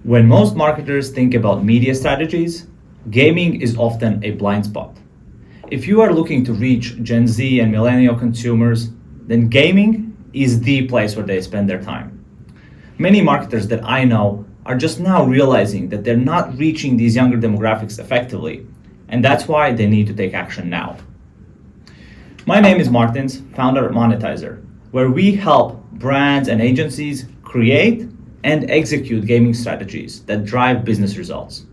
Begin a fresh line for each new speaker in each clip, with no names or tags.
When most marketers think about media strategies, gaming is often a blind spot. If you are looking to reach Gen Z and millennial consumers, then gaming is the place where they spend their time. Many marketers that I know are just now realizing that they're not reaching these younger demographics effectively, and that's why they need to take action now. My name is Martins, founder at Monetizer, where we help brands and agencies create and execute gaming strategies that drive business results,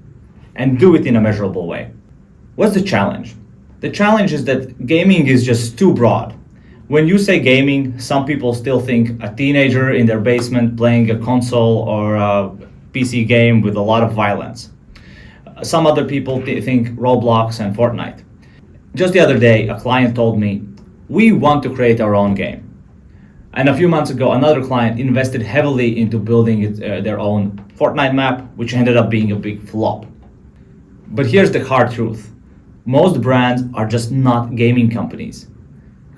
and do it in a measurable way. What's the challenge? The challenge is that gaming is just too broad. When you say gaming, some people still think a teenager in their basement playing a console or a PC game with a lot of violence. Some other people think Roblox and Fortnite. Just the other day, a client told me, we want to create our own game. And a few months ago, another client invested heavily into building their own Fortnite map, which ended up being a big flop. But here's the hard truth. Most brands are just not gaming companies.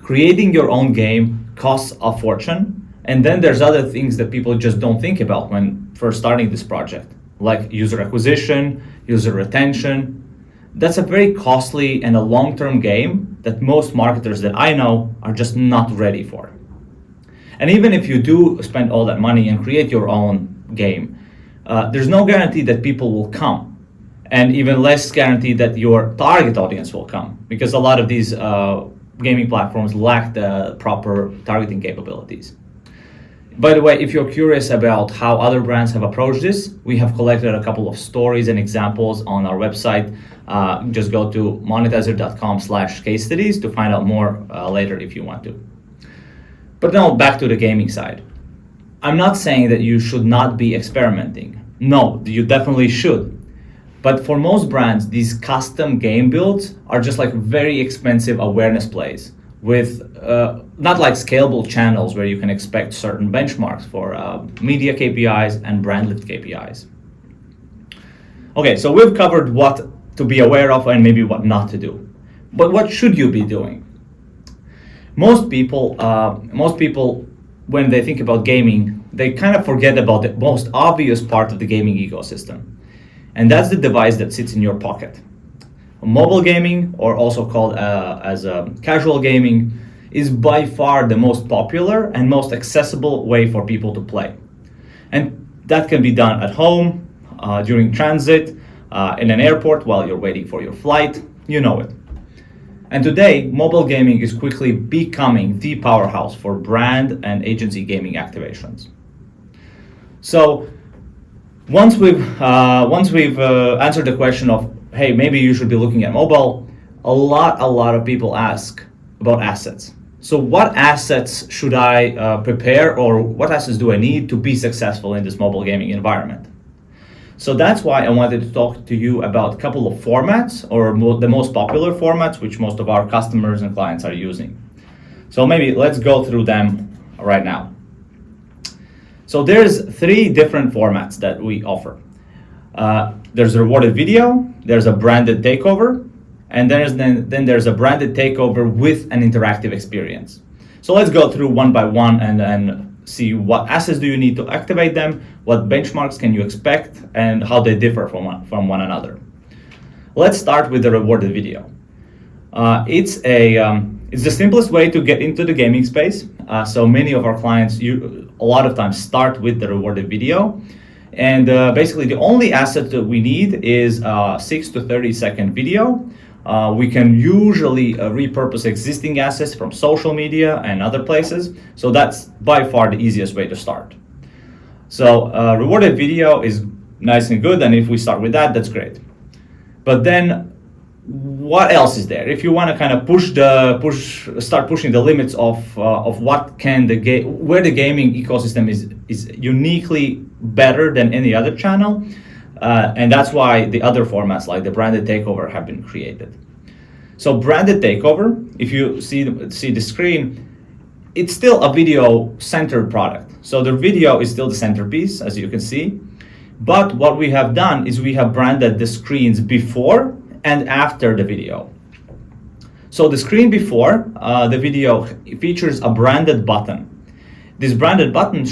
Creating your own game costs a fortune, and then there's other things that people just don't think about when first starting this project, like user acquisition, user retention. That's a very costly and a long-term game that most marketers that I know are just not ready for. And even if you do spend all that money and create your own game, there's no guarantee that people will come, and even less guarantee that your target audience will come, because a lot of these gaming platforms lack the proper targeting capabilities. By the way, if you're curious about how other brands have approached this, we have collected a couple of stories and examples on our website. Just go to monetizer.com/case studies to find out more later if you want to. But now back to the gaming side. I'm not saying that you should not be experimenting. No, you definitely should. But for most brands, these custom game builds are just like very expensive awareness plays with not like scalable channels where you can expect certain benchmarks for media KPIs and brand lift KPIs. Okay, so we've covered what to be aware of and maybe what not to do. But what should you be doing? Most people, when they think about gaming, they kind of forget about the most obvious part of the gaming ecosystem. And that's the device that sits in your pocket. Mobile gaming, or also called as casual gaming, is by far the most popular and most accessible way for people to play. And that can be done at home, during transit, in an airport while you're waiting for your flight, you know it. And today, mobile gaming is quickly becoming the powerhouse for brand and agency gaming activations. So once we've answered the question of, hey, maybe you should be looking at mobile, a lot of people ask about assets. So what assets should I prepare, or what assets do I need to be successful in this mobile gaming environment? So that's why I wanted to talk to you about a couple of formats, or the most popular formats, which most of our customers and clients are using. So maybe let's go through them right now. So there's 3 different formats that we offer. There's a rewarded video, there's a branded takeover, and then there's a branded takeover with an interactive experience. So let's go through one by one and see what assets do you need to activate them, what benchmarks can you expect, and how they differ from one another. Let's start with the rewarded video. It's the simplest way to get into the gaming space. So many of our clients, a lot of times, start with the rewarded video. And basically, the only asset that we need is a 6 to 30-second video. We can usually repurpose existing assets from social media and other places. So that's by far the easiest way to start. So rewarded video is nice and good. And if we start with that, that's great. But then what else is there? If you want to kind of start pushing the limits of what can where the gaming ecosystem is uniquely better than any other channel, and that's why the other formats like the branded takeover have been created. So branded takeover, if you see the screen, it's still a video-centered product. So the video is still the centerpiece, as you can see. But what we have done is we have branded the screens before and after the video. So the screen before the video features a branded button. This branded button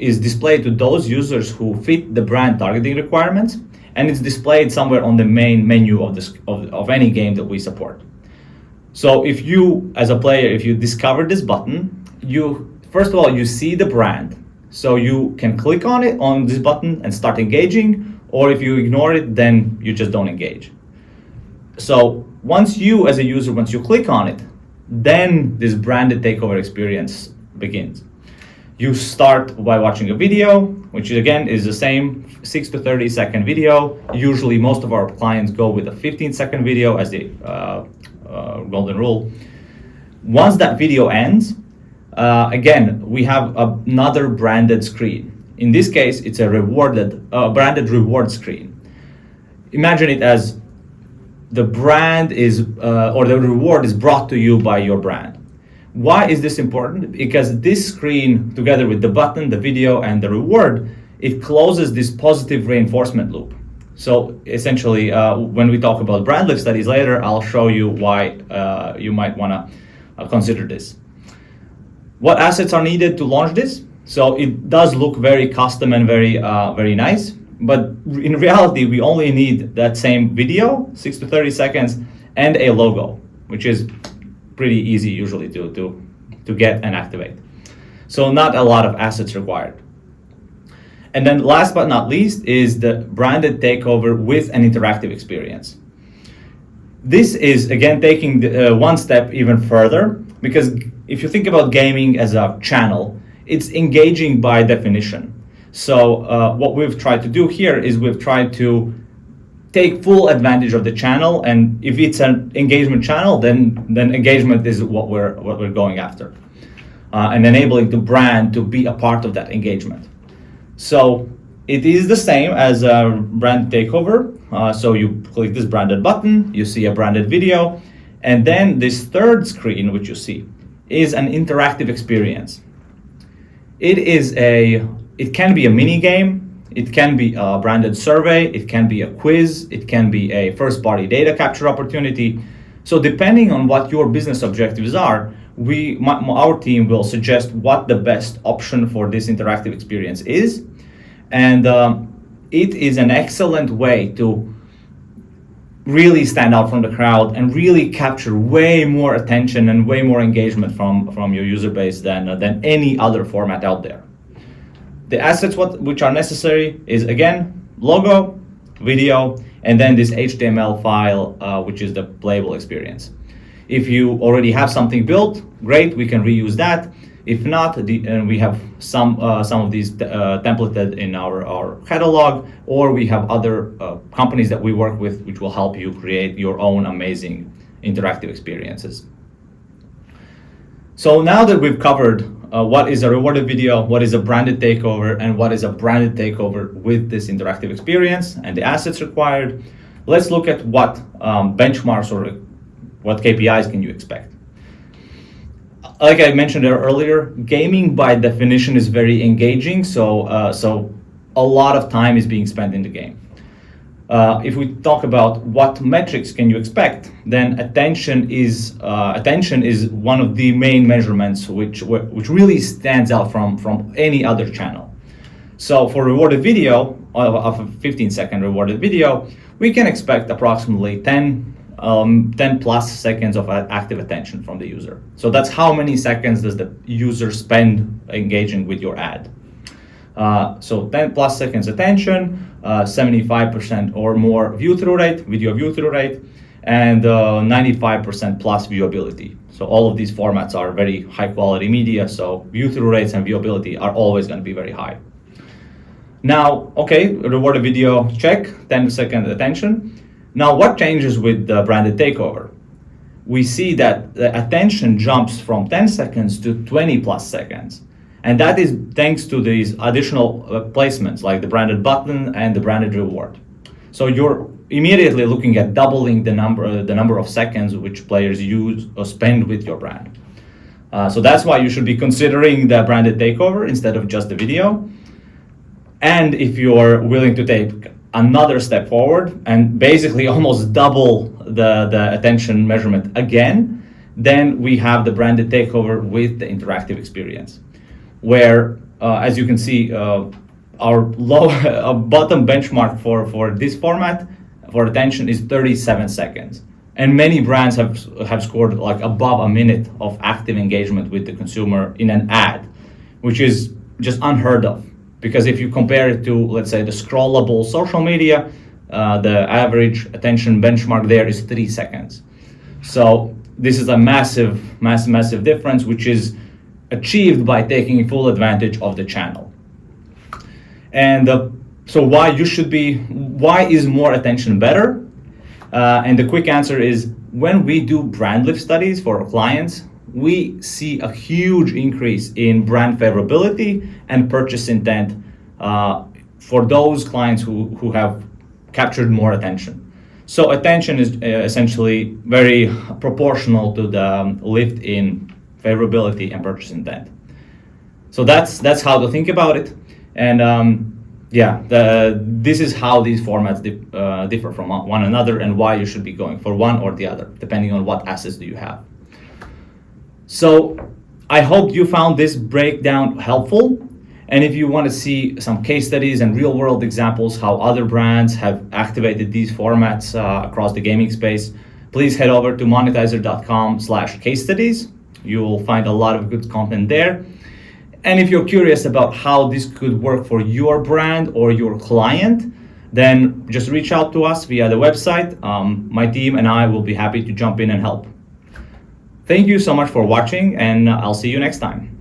is displayed to those users who fit the brand targeting requirements, and it's displayed somewhere on the main menu of any game that we support. So if you, as a player, if you discover this button, first of all, you see the brand. So you can click on this button and start engaging, or if you ignore it, then you just don't engage. So once you, as a user, once you click on it, then this branded takeover experience begins. You start by watching a video, which again is the same 6 to 30 second video. Usually most of our clients go with a 15-second video as the golden rule. Once that video ends, again, we have another branded screen. In this case, it's a branded reward screen. Imagine it as the brand or the reward is brought to you by your brand. Why is this important? Because this screen, together with the button, the video, and the reward, it closes this positive reinforcement loop. So essentially, when we talk about brand lift studies later, I'll show you why you might want to consider this. What assets are needed to launch this? So it does look very custom and very nice, but in reality, we only need that same video, 6 to 30 seconds, and a logo, which is pretty easy usually to get and activate. So not a lot of assets required. And then last but not least is the branded takeover with an interactive experience. This is again taking one step even further, because if you think about gaming as a channel, it's engaging by definition. So what we've tried to do here is we've tried to take full advantage of the channel, and if it's an engagement channel, then engagement is what we're going after, and enabling the brand to be a part of that engagement. So it is the same as a brand takeover. So you click this branded button, you see a branded video, and then this third screen, which you see, is an interactive experience. It can be a mini game. It can be a branded survey, it can be a quiz, it can be a first-party data capture opportunity. So depending on what your business objectives are, our team will suggest what the best option for this interactive experience is. And it is an excellent way to really stand out from the crowd and really capture way more attention and way more engagement from your user base than any other format out there. The assets which are necessary is, again, logo, video, and then this HTML file, which is the playable experience. If you already have something built, great, we can reuse that. If not, we have some of these templated in our catalog, or we have other companies that we work with which will help you create your own amazing interactive experiences. So now that we've covered what is a rewarded video, what is a branded takeover, and what is a branded takeover with this interactive experience and the assets required, let's look at what benchmarks or what KPIs can you expect. Like I mentioned earlier, gaming by definition is very engaging, so a lot of time is being spent in the game. If we talk about what metrics can you expect, then attention is one of the main measurements which really stands out from any other channel. So for rewarded video, of a 15-second rewarded video, we can expect approximately 10 plus seconds of active attention from the user. So that's how many seconds does the user spend engaging with your ad. So 10 plus seconds attention, 75% or more view-through rate, video view-through rate, and 95% plus viewability. So all of these formats are very high-quality media, so view-through rates and viewability are always going to be very high. Now, okay, rewarded video, check, 10-second attention. Now, what changes with the branded takeover? We see that the attention jumps from 10 seconds to 20 plus seconds. And that is thanks to these additional placements like the branded button and the branded reward. So you're immediately looking at doubling the number of seconds which players use or spend with your brand. So that's why you should be considering the branded takeover instead of just the video. And if you're willing to take another step forward and basically almost double the attention measurement again, then we have the branded takeover with the interactive experience. where, as you can see, our bottom benchmark for this format for attention is 37 seconds. And many brands have scored like above a minute of active engagement with the consumer in an ad, which is just unheard of. Because if you compare it to, let's say, the scrollable social media, the average attention benchmark there is 3 seconds. So this is a massive difference, which is achieved by taking full advantage of the channel. And so why is more attention better? And the quick answer is, when we do brand lift studies for our clients, we see a huge increase in brand favorability and purchase intent for those clients who have captured more attention. So attention is essentially very proportional to the lift in favorability and purchase intent. So that's how to think about it. And this is how these formats differ from one another, and why you should be going for one or the other, depending on what assets do you have. So I hope you found this breakdown helpful. And if you want to see some case studies and real world examples how other brands have activated these formats across the gaming space, please head over to monetizer.com/case studies. You will find a lot of good content there. And if you're curious about how this could work for your brand or your client, then just reach out to us via the website. My team and I will be happy to jump in and help. Thank you so much for watching, and I'll see you next time.